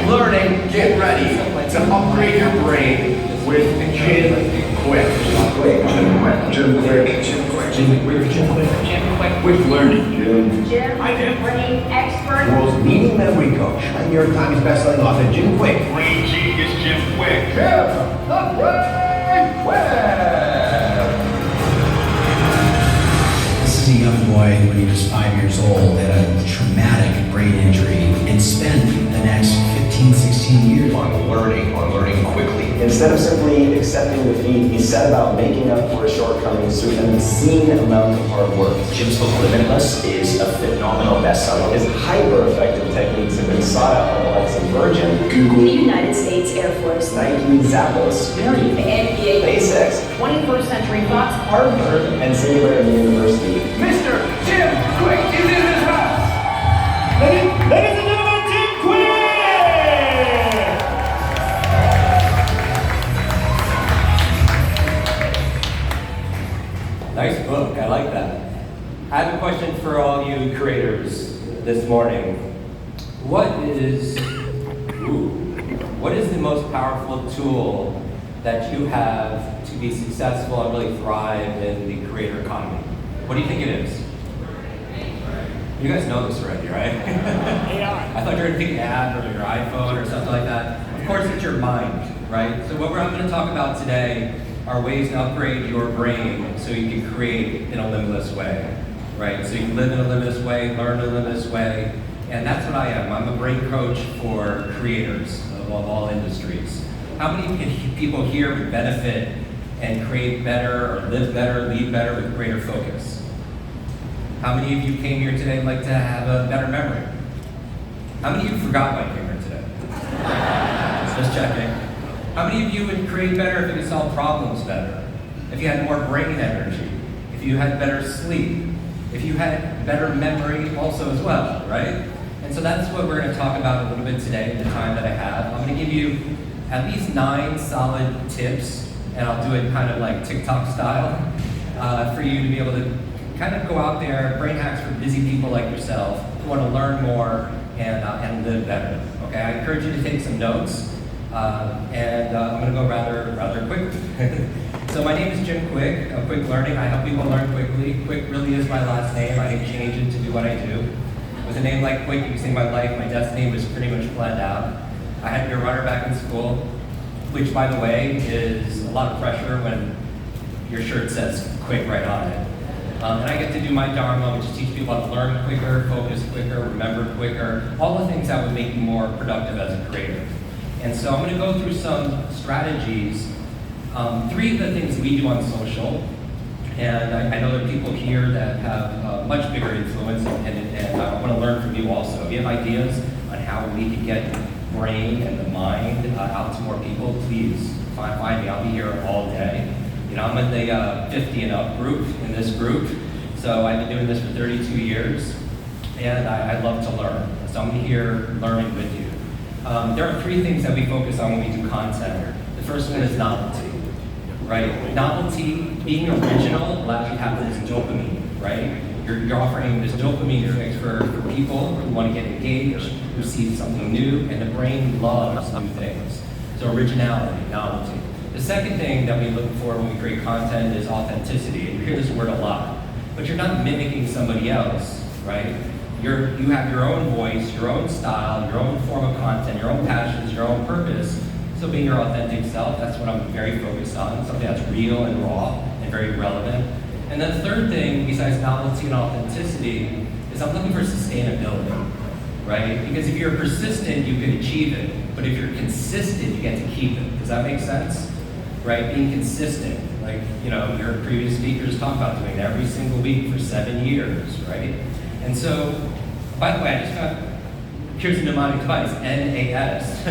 learning, get ready to upgrade your brain with Jim Quick. Jim Quick. Quick learning. Jim, brain expert. World's leading memory coach. New York Times bestselling author Jim Quick. Brain genius Jim Quick. Jim, the Brain Quick. This is a young boy when he was 5 years old, had a traumatic brain injury, and spent the next 15, 16 years On learning quickly. Instead of simply accepting defeat, he set about making up for his shortcomings through an obscene amount of hard work. Jim's book Limitless is a phenomenal bestseller. His hyper-effective techniques have been sought out by the likes of Virgin, Google, The United States Air Force. Nike, Zappos, The NBA. SpaceX, 21st Century Fox. Harvard, and Singularity University. Mr. Jim Quick is in his house. Ladies and gentlemen, Jim Quick. Nice book, I like that. I have a question for all you creators this morning. What is the most powerful tool that you have to be successful and really thrive in the creator economy? What do you think it is? You guys know this already, right? I thought you were going to pick an app or your iPhone or something like that. Of course, it's your mind, right? So what I'm going to talk about today are ways to upgrade your brain so you can create in a limitless way, right? So you can live in a limitless way, learn in a limitless way, and that's what I am. I'm a brain coach for creators of all industries. How many people here would benefit and create better or live better, lead better with greater focus? How many of you came here today and like to have a better memory? How many of you forgot why you came here today? Just checking. How many of you would create better if you could solve problems better? If you had more brain energy? If you had better sleep? If you had better memory also as well, right? And so that's what we're going to talk about a little bit today in the time that I have. I'm going to give you at least 9 solid tips, and I'll do it kind of like TikTok style, for you to be able to kind of go out there, brain hacks for busy people like yourself who want to learn more and live better. Okay, I encourage you to take some notes. And I'm going to go rather quickly. So my name is Jim Quick of Quick Learning. I help people learn quickly. Quick really is my last name. I didn't change it to do what I do. With a name like Quick, you can see my life, my destiny was pretty much planned out. I had to be a runner back in school, which, by the way, is a lot of pressure when your shirt says Quick right on it. And I get to do my dharma, which is teach people how to learn quicker, focus quicker, remember quicker, all the things that would make you more productive as a creator. And so I'm going to go through some strategies, 3 of the things we do on social, and I know there are people here that have much bigger influence, and I want to learn from you also. If you have ideas on how we can get brain and the mind out to more people, please find me. I'll be here all day. You know, I'm in the 50 and up group, in this group, so I've been doing this for 32 years, and I love to learn. So I'm here learning with you. There are 3 things that we focus on when we do content. The first one is novelty, right? Novelty, being original, allows you to have this dopamine, right? You're offering this dopamine fix for people who want to get engaged, who see something new, and the brain loves new things. So originality, novelty. The second thing that we look for when we create content is authenticity. And you hear this word a lot, but you're not mimicking somebody else, right? You have your own voice, your own style, your own form of content, your own passions, your own purpose. So being your authentic self, that's what I'm very focused on, something that's real and raw and very relevant. And then the third thing, besides novelty and authenticity, is I'm looking for sustainability, right? Because if you're persistent, you can achieve it. But if you're consistent, you get to keep it. Does that make sense? Right? Being consistent. Like, you know, your previous speakers talk about doing it every single week for 7 years, right? And so, by the way, I just got, here's a mnemonic device, NAS,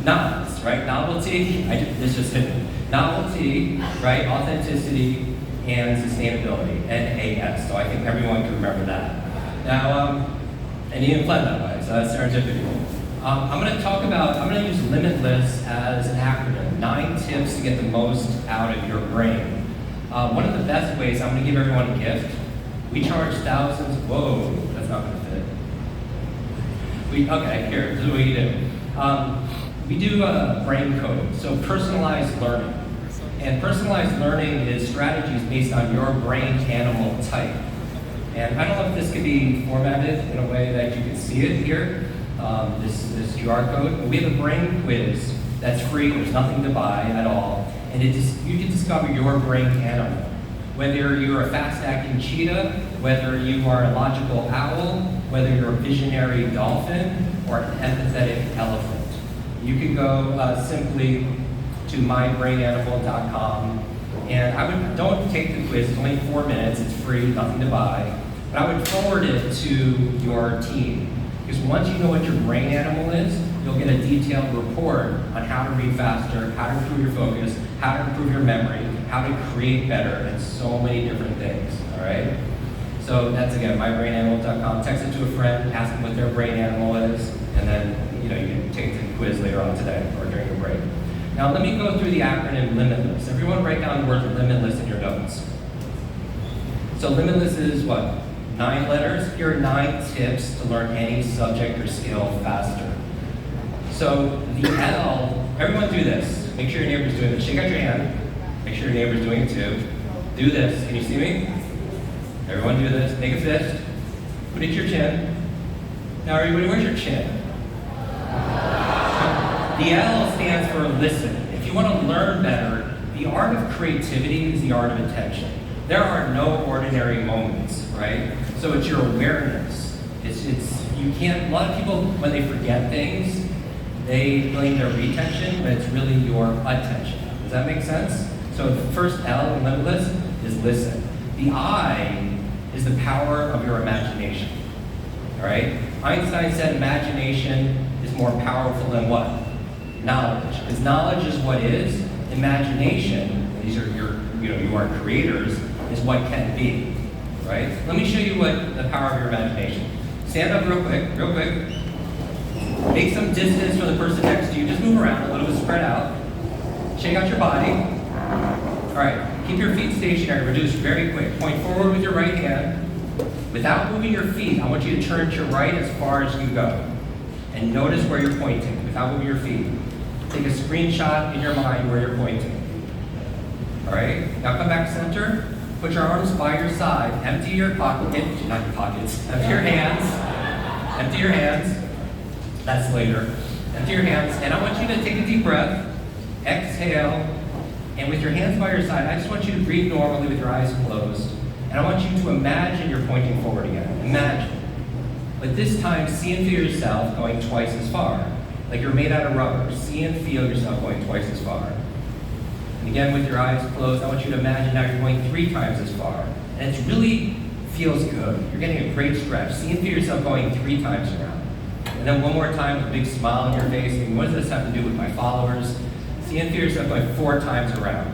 NOS, right? Novelty, this just hit me. Novelty, right? Authenticity and sustainability, NAS. So I think everyone can remember that. Now, and you didn't plan that way, so that's serendipity. I'm going to use Limitless as an acronym, 9 tips to get the most out of your brain. One of the best ways, I'm going to give everyone a gift. We charge thousands, whoa, that's not going to fit. Okay, here, this is what you do. We do brain coding, so personalized learning. And personalized learning is strategies based on your brain animal type. And I don't know if this could be formatted in a way that you can see it here, this QR code. But we have a brain quiz that's free, there's nothing to buy at all. And you can discover your brain animal. Whether you're a fast-acting cheetah, whether you are a logical owl, whether you're a visionary dolphin, or an empathetic elephant. You can go simply to mybrainanimal.com, and don't take the quiz, it's only 4 minutes, it's free, nothing to buy, but I would forward it to your team, because once you know what your brain animal is, you'll get a detailed report on how to read faster, how to improve your focus, how to improve your memory, how to create better, and so many different things, all right? So that's, again, mybrainanimal.com. Text it to a friend, ask them what their brain animal is, and then you can take the quiz later on today or during your break. Now let me go through the acronym Limitless. Everyone write down the word Limitless in your notes. So Limitless is what? 9 letters. Here are 9 tips to learn any subject or skill faster. So the L, everyone do this. Make sure your neighbor's doing this. Shake out your hand. Make sure your neighbor's doing it too. Do this. Can you see me? Everyone do this. Make a fist. Put it to your chin. Now everybody, where's your chin? The L stands for listen. If you want to learn better, the art of creativity is the art of attention. There are no ordinary moments, right? So it's your awareness. You can't, a lot of people, when they forget things, they blame their retention, but it's really your attention. Does that make sense? So the first L in Limitless is listen. The I is the power of your imagination. All right? Einstein said imagination is more powerful than what? Knowledge. Because knowledge is what is. Imagination, these are you are creators, is what can be. Right? Let me show you what the power of your imagination. Stand up real quick. Make some distance from the person next to you. Just move around a little bit, spread out. Shake out your body. All right. Keep your feet stationary. Reduce very quick. Point forward with your right hand. Without moving your feet, I want you to turn to your right as far as you go. And notice where you're pointing without moving your feet. Take a screenshot in your mind where you're pointing. All right? Now come back center. Put your arms by your side. Empty your pockets. Not your pockets. Empty your hands. Empty your hands. That's later. Empty your hands. And I want you to take a deep breath. Exhale. And with your hands by your side, I just want you to breathe normally with your eyes closed. And I want you to imagine you're pointing forward again. Imagine. But this time, see and feel yourself going twice as far. Like you're made out of rubber. See and feel yourself going twice as far. And again, with your eyes closed, I want you to imagine now you're going 3 times as far. And it really feels good. You're getting a great stretch. See and feel yourself going 3 times around. And then one more time with a big smile on your face. And what does this have to do with my followers? See and feel yourself going 4 times around.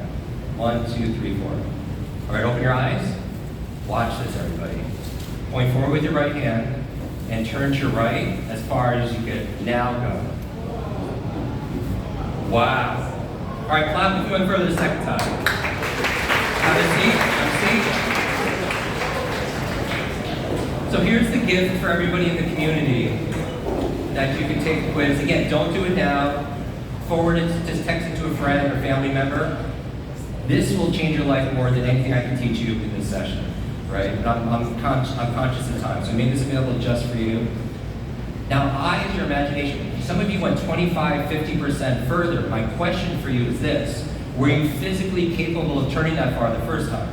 1, 2, 3, 4. All right, open your eyes. Watch this, everybody. Point forward with your right hand and turn to your right as far as you can. Now go. Wow. All right, clap if you went further the second time. Have a seat. So here's the gift for everybody in the community that you can take the quiz. Again, don't do it now. Forward it, just text it to a friend or family member. This will change your life more than anything I can teach you in this session, right? But I'm conscious of time, so I made this available just for you. Now, I is your imagination. Some of you went 25, 50% further. My question for you is this. Were you physically capable of turning that far the first time?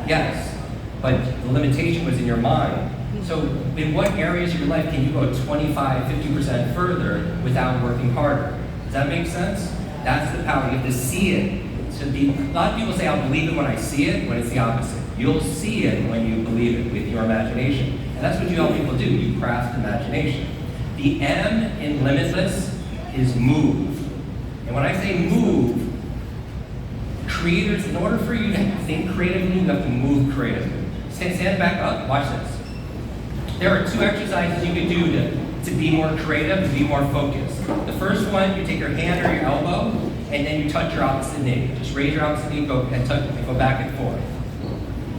Yes, but the limitation was in your mind. So in what areas of your life can you go 25, 50% further without working harder? Does that make sense? That's the power. You have to see it. A lot of people say, I'll believe it when I see it, when it's the opposite. You'll see it when you believe it with your imagination. And that's what you help people do. You craft imagination. The M in Limitless is move. And when I say move, creators, in order for you to think creatively, you have to move creatively. Stand back up, watch this. There are 2 exercises you can do to be more creative, to be more focused. The first one, you take your hand or your elbow, and then you touch your opposite knee. Just raise your opposite knee and go back and forth.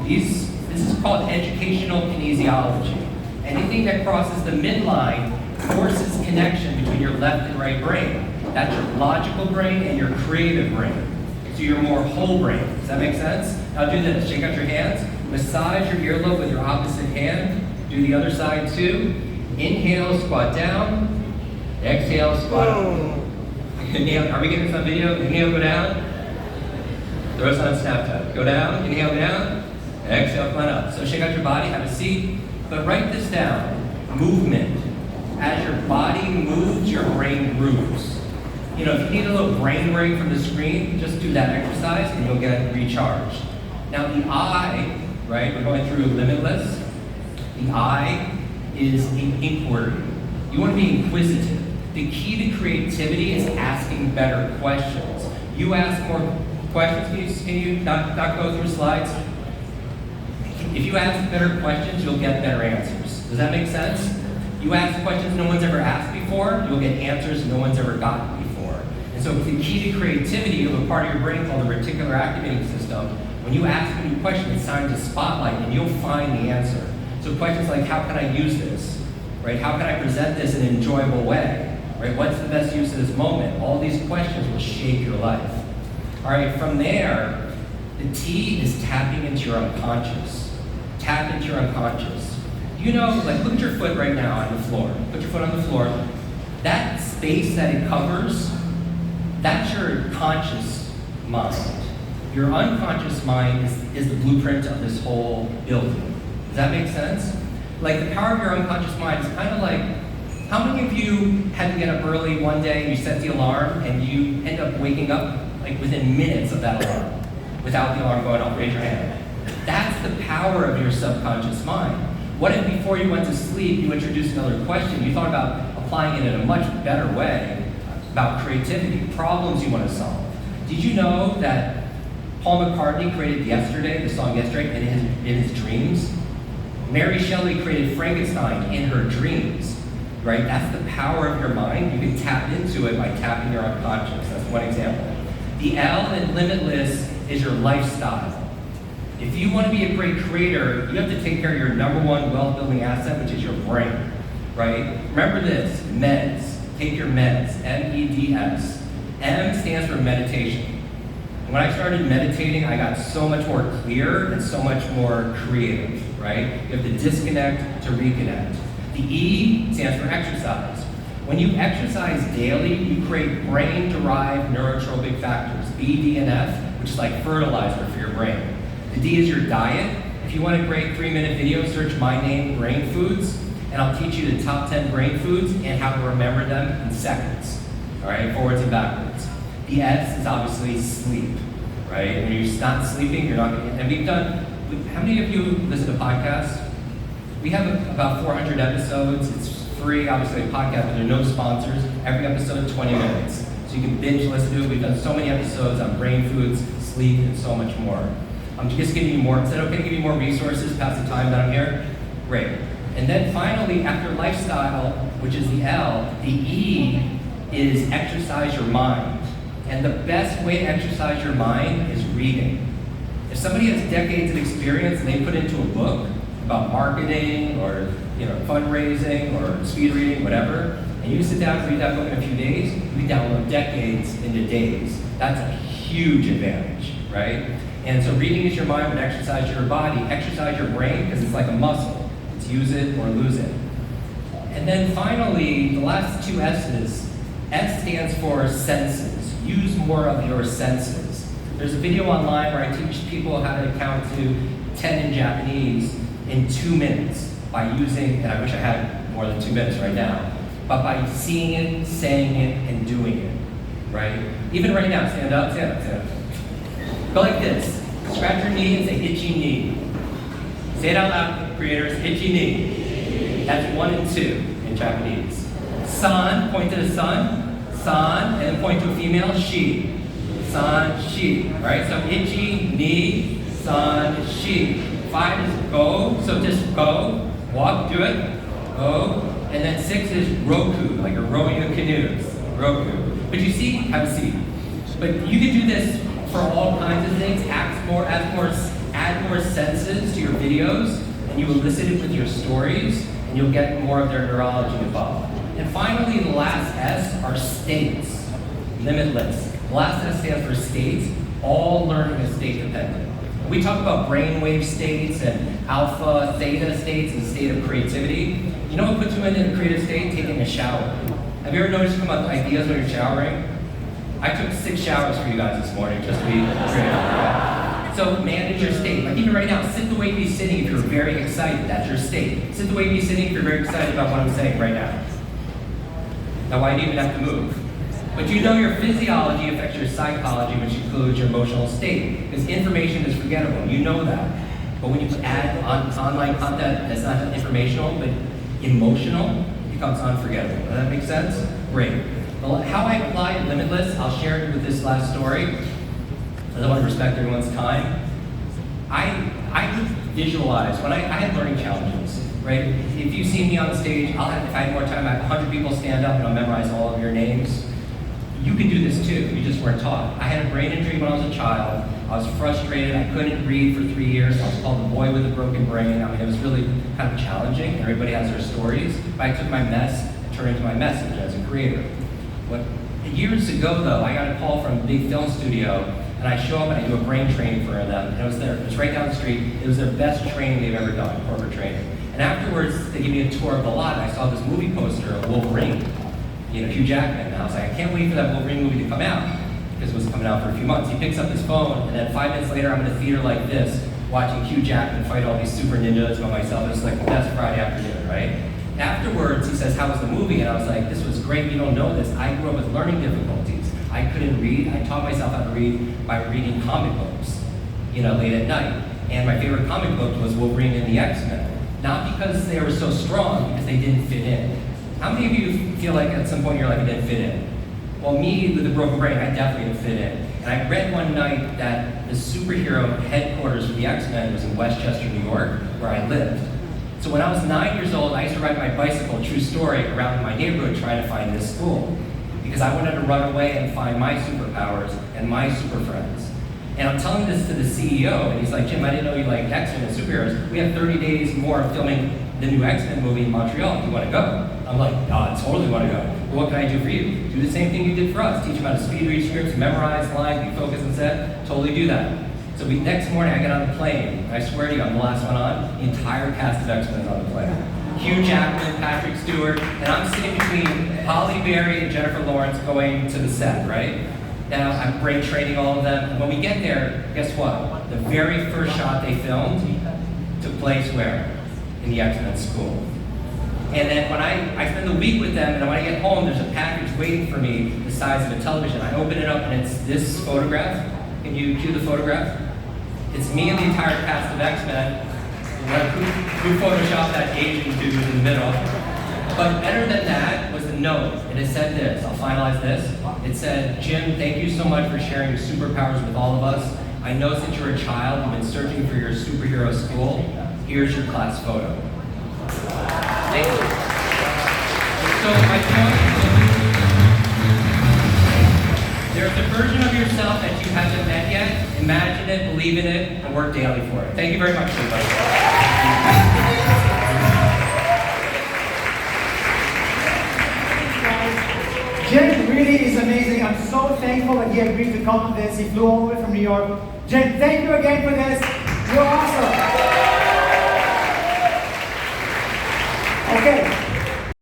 This is called educational kinesiology. Anything that crosses the midline forces connection between your left and right brain. That's your logical brain and your creative brain. So you're more whole brain. Does that make sense? Now do this. Shake out your hands. Massage your earlobe with your opposite hand. Do the other side too. Inhale, squat down. Exhale, squat up. Inhale. Are we getting some video? Inhale, go down. Throw us on Snapchat. Go down. Inhale, go down. Exhale, come on up. So shake out your body. Have a seat. But write this down. Movement. As your body moves, your brain grooves. You know, if you need a little brain break from the screen, just do that exercise and you'll get recharged. Now the I, right, we're going through Limitless. The I is an inquiry. You want to be inquisitive. The key to creativity is asking better questions. You ask more questions, can you not go through slides? If you ask better questions, you'll get better answers. Does that make sense? You ask questions no one's ever asked before, you'll get answers no one's ever gotten before. And so the key to creativity, you have a part of your brain called the reticular activating system. When you ask a new question, it's time to spotlight and you'll find the answer. So questions like, how can I use this? Right? How can I present this in an enjoyable way? Right? What's the best use of this moment? All these questions will shape your life. All right, from there, the T is tapping into your unconscious. Tap into your unconscious. You know, like look at your foot right now on the floor. Put your foot on the floor. That space that it covers, that's your conscious mind. Your unconscious mind is the blueprint of this whole building. Does that make sense? Like the power of your unconscious mind is kind of like, how many of you had to get up early one day and you set the alarm and you end up waking up like within minutes of that alarm without the alarm going off? Raise your hand. That's the power of your subconscious mind. What if before you went to sleep, you introduced another question, you thought about applying it in a much better way about creativity, problems you want to solve? Did you know that Paul McCartney created Yesterday, the song Yesterday, in his dreams? Mary Shelley created Frankenstein in her dreams, right? That's the power of your mind. You can tap into it by tapping your unconscious. That's one example. The L in Limitless is your lifestyle. If you want to be a great creator, you have to take care of your number one wealth-building asset, which is your brain, right? Remember this, meds. Take your meds, M-E-D-S. M stands for meditation. And when I started meditating, I got so much more clear and so much more creative, right? You have to disconnect to reconnect. The E stands for exercise. When you exercise daily, you create brain-derived neurotropic factors, B, D, and F, which is like fertilizer for your brain. The D is your diet. If you want a great 3-minute video, search my name, Brain Foods, and I'll teach you the top 10 brain foods and how to remember them in seconds, all right, forwards and backwards. The S is obviously sleep, right? When you're not sleeping, you're not going to, and we've done, how many of you listen to podcasts? We have about 400 episodes. It's free, obviously, a podcast, but there are no sponsors. Every episode, 20 minutes. So you can binge listen to it. We've done so many episodes on brain foods, sleep, and so much more. I'm just giving you more. Is that okay to give you more resources past the time that I'm here? Great. And then finally, after lifestyle, which is the L, the E is exercise your mind. And the best way to exercise your mind is reading. If somebody has decades of experience and they put into a book about marketing or fundraising or speed reading, whatever, and you sit down and read that book in a few days, you download decades into days. That's a huge advantage, right? And so reading is your mind, but exercise your body. Exercise your brain because it's like a muscle. It's use it or lose it. And then finally, the last two S's. S stands for senses. Use more of your senses. There's a video online where I teach people how to count to 10 in Japanese in 2 minutes by using, and I wish I had more than 2 minutes right now, but by seeing it, saying it, and doing it, right? Even right now, stand up, stand up, stand up. Go like this. Scratch your knee and say itchy knee. Say it out loud, creators, itchy knee. That's 1 and 2 in Japanese. San, point to the sun. San, and then point to a female, she. San, she. All right, so itchy knee, san, she. 5 is go, so just go. Walk, do it. Go. And then 6 is roku, like you're rowing a canoe. Roku. But you see, have a seat. But you can do this for all kinds of things. Add more senses to your videos, and you elicit it with your stories, and you'll get more of their neurology involved. And finally, the last S are states, limitless. The last S stands for states. All learning is state dependent. We talk about brainwave states and alpha, theta states and state of creativity. You know what puts you in a creative state? Taking a shower. Have you ever noticed you come up with ideas when you're showering? I took 6 showers for you guys this morning just to be creative. So manage your state. Like even right now, sit the way you be sitting if you're very excited. That's your state. Sit the way you be sitting if you're very excited about what I'm saying right now. Now why do you even have to move? But you know your physiology affects your psychology, which includes your emotional state. Because information is forgettable. You know that. But when you add online content that's not informational, but emotional, it becomes unforgettable. Does that make sense? Great. Well, how I apply Limitless, I'll share it with this last story. I want to respect everyone's time. I could visualize, when I had learning challenges, right? If you see me on stage, if I had more time, I have 100 people stand up and I'll memorize all of your names. You can do this too, you just weren't taught. I had a brain injury when I was a child. I was frustrated, I couldn't read for 3 years. I was called the boy with a broken brain. I mean, it was really kind of challenging. Everybody has their stories. But I took my mess and turned it into my message as a creator. Years ago though, I got a call from a big film studio and I show up and I do a brain training for them. And it was right down the street. It was their best training they've ever done, corporate training. And afterwards, they gave me a tour of the lot and I saw this movie poster of Wolverine. Hugh Jackman. And I was like, I can't wait for that Wolverine movie to come out, because it was coming out for a few months. He picks up his phone, and then 5 minutes later, I'm in a theater like this, watching Hugh Jackman fight all these super ninjas by myself. It was like the best Friday afternoon, right? Afterwards, he says, how was the movie? And I was like, this was great, you don't know this. I grew up with learning difficulties. I couldn't read. I taught myself how to read by reading comic books, late at night. And my favorite comic book was Wolverine and the X-Men. Not because they were so strong, because they didn't fit in. How many of you feel like at some point you're like, I didn't fit in? Well, me with a broken brain, I definitely didn't fit in. And I read one night that the superhero headquarters for the X-Men was in Westchester, New York, where I lived. So when I was 9 years old, I used to ride my bicycle, true story, around my neighborhood trying to find this school. Because I wanted to run away and find my superpowers and my super friends. And I'm telling this to the CEO, and he's like, Jim, I didn't know you liked X-Men and superheroes. We have 30 days more of filming the new X-Men movie in Montreal. Do you want to go? I'm like, oh, I totally want to go. Well, what can I do for you? Do the same thing you did for us. Teach them how to speed read scripts, memorize lines, be focused and set. Totally do that. So next morning, I get on the plane. I swear to you, I'm the last one on. The entire cast of X-Men is on the plane. Hugh Jackman, Patrick Stewart, and I'm sitting between Halle Berry and Jennifer Lawrence going to the set, right? Now, I'm brain training all of them. And when we get there, guess what? The very first shot they filmed took place where? In the X-Men school. And then when I spend the week with them, and when I get home, there's a package waiting for me the size of a television. I open it up, and it's this photograph. Can you cue the photograph? It's me and the entire cast of X-Men. Who photoshopped that Asian dude in the middle? But better than that was the note, and it said this. I'll finalize this. It said, Jim, thank you so much for sharing your superpowers with all of us. I know since you're a child, you've been searching for your superhero school. Here's your class photo. Thank you. So my point is, there's a version of yourself that you haven't met yet. Imagine it, believe in it, and work daily for it. Thank you very much, everybody. Jim really is amazing. I'm so thankful that he agreed to come on this. He flew all the way from New York. Jim, thank you again for this. You're awesome. Okay.